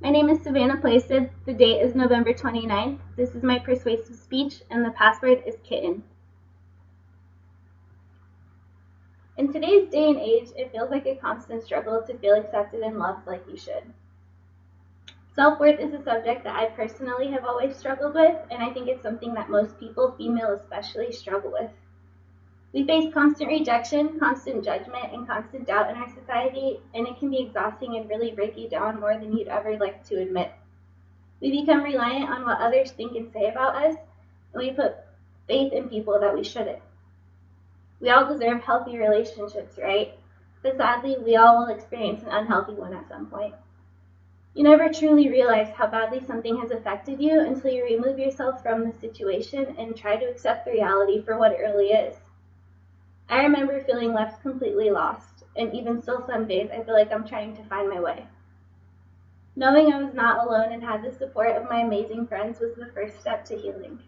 My name is Savannah Placid. The date is November 29th. This is my persuasive speech, and the password is kitten. In today's day and age, it feels like a constant struggle to feel accepted and loved like you should. Self-worth is a subject that I personally have always struggled with, and I think it's something that most people, female especially, struggle with. We face constant rejection, constant judgment, and constant doubt in our society, and it can be exhausting and really break you down more than you'd ever like to admit. We become reliant on what others think and say about us, and we put faith in people that we shouldn't. We all deserve healthy relationships, right? But sadly, we all will experience an unhealthy one at some point. You never truly realize how badly something has affected you until you remove yourself from the situation and try to accept the reality for what it really is. I remember feeling left completely lost, and even still some days I feel like I'm trying to find my way. Knowing I was not alone and had the support of my amazing friends was the first step to healing.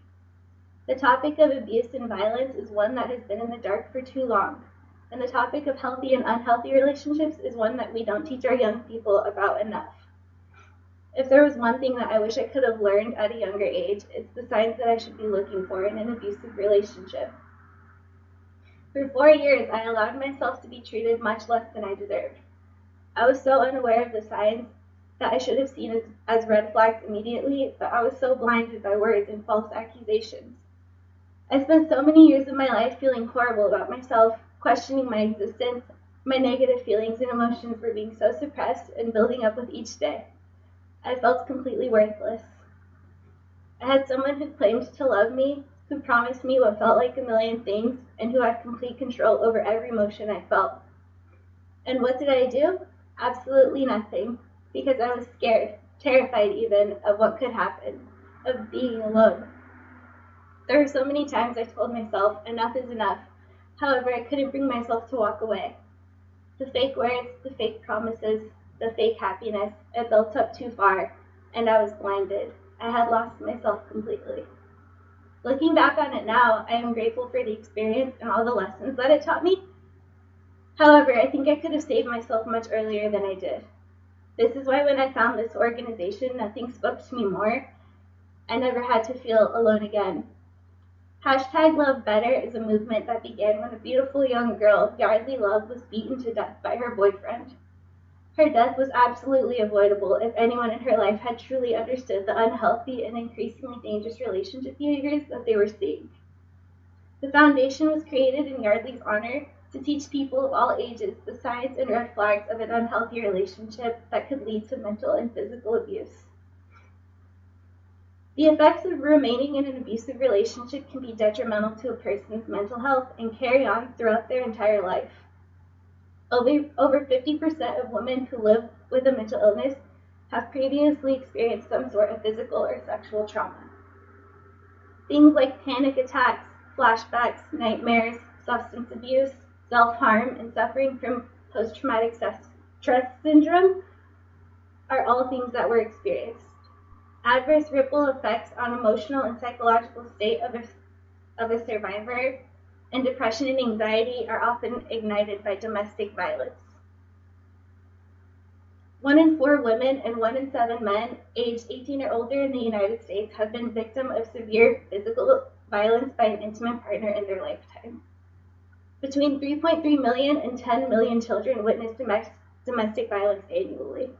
The topic of abuse and violence is one that has been in the dark for too long, and the topic of healthy and unhealthy relationships is one that we don't teach our young people about enough. If there was one thing that I wish I could have learned at a younger age, it's the signs that I should be looking for in an abusive relationship. For 4 years, I allowed myself to be treated much less than I deserved. I was so unaware of the signs that I should have seen as red flags immediately, but I was so blinded by words and false accusations. I spent so many years of my life feeling horrible about myself, questioning my existence. My negative feelings and emotions were being so suppressed and building up with each day. I felt completely worthless. I had someone who claimed to love me, who promised me what felt like a million things, and who had complete control over every emotion I felt. And what did I do? Absolutely nothing, because I was scared, terrified even, of what could happen, of being alone. There were so many times I told myself, enough is enough. However, I couldn't bring myself to walk away. The fake words, the fake promises, the fake happiness, it built up too far, and I was blinded. I had lost myself completely. Looking back on it now, I am grateful for the experience and all the lessons that it taught me. However, I think I could have saved myself much earlier than I did. This is why when I found this organization, nothing spoke to me more. I never had to feel alone again. #LoveBetter is a movement that began when a beautiful young girl, Yardley Love, was beaten to death by her boyfriend. Her death was absolutely avoidable if anyone in her life had truly understood the unhealthy and increasingly dangerous relationship behaviors that they were seeing. The foundation was created in Yardley's honor to teach people of all ages the signs and red flags of an unhealthy relationship that could lead to mental and physical abuse. The effects of remaining in an abusive relationship can be detrimental to a person's mental health and carry on throughout their entire life. Over 50% of women who live with a mental illness have previously experienced some sort of physical or sexual trauma. Things like panic attacks, flashbacks, nightmares, substance abuse, self-harm, and suffering from post-traumatic stress syndrome are all things that were experienced. Adverse ripple effects on emotional and psychological state of a survivor, and depression and anxiety are often ignited by domestic violence. 1 in 4 women and 1 in 7 men aged 18 or older in the United States have been victim of severe physical violence by an intimate partner in their lifetime. Between 3.3 million and 10 million children witness domestic violence annually.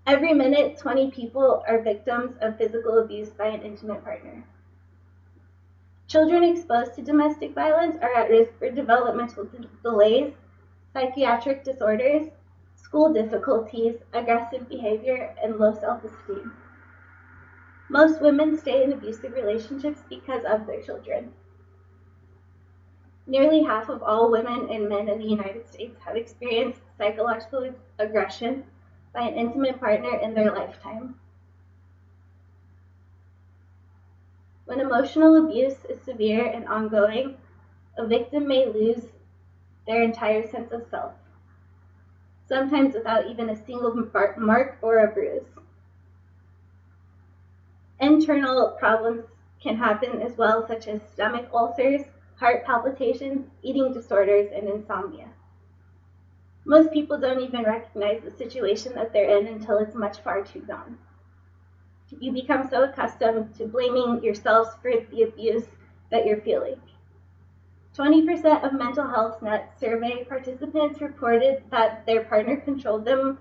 Every minute, 20 people are victims of physical abuse by an intimate partner. Children exposed to domestic violence are at risk for developmental delays, psychiatric disorders, school difficulties, aggressive behavior, and low self-esteem. Most women stay in abusive relationships because of their children. Nearly half of all women and men in the United States have experienced psychological aggression by an intimate partner in their lifetime. When emotional abuse is severe and ongoing, a victim may lose their entire sense of self, sometimes without even a single mark or a bruise. Internal problems can happen as well, such as stomach ulcers, heart palpitations, eating disorders, and insomnia. Most people don't even recognize the situation that they're in until it's much far too gone. You become so accustomed to blaming yourselves for the abuse that you're feeling. 20% of mental health net survey participants reported that their partner controlled them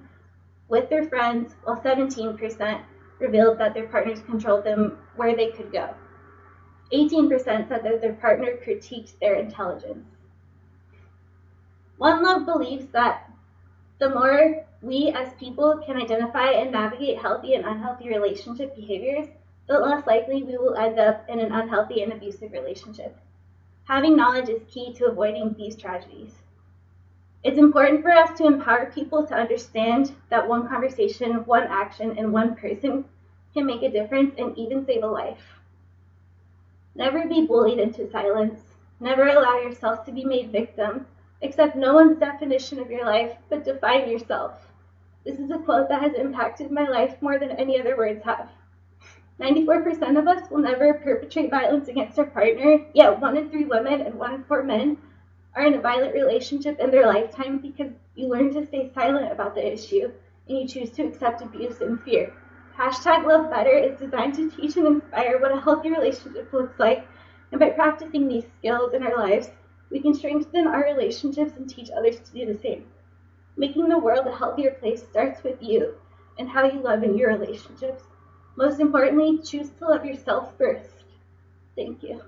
with their friends, while 17% revealed that their partners controlled them where they could go. 18% said that their partner critiqued their intelligence. One Love believes that the more we as people can identify and navigate healthy and unhealthy relationship behaviors, the less likely we will end up in an unhealthy and abusive relationship. Having knowledge is key to avoiding these tragedies. It's important for us to empower people to understand that one conversation, one action, and one person can make a difference and even save a life. Never be bullied into silence. Never allow yourself to be made victim. Accept no one's definition of your life, but define yourself. This is a quote that has impacted my life more than any other words have. 94% of us will never perpetrate violence against our partner, yet 1 in 3 women and 1 in 4 men are in a violent relationship in their lifetime because you learn to stay silent about the issue and you choose to accept abuse and fear. Hashtag Love Better is designed to teach and inspire what a healthy relationship looks like, and by practicing these skills in our lives, we can strengthen our relationships and teach others to do the same. Making the world a healthier place starts with you and how you love in your relationships. Most importantly, choose to love yourself first. Thank you.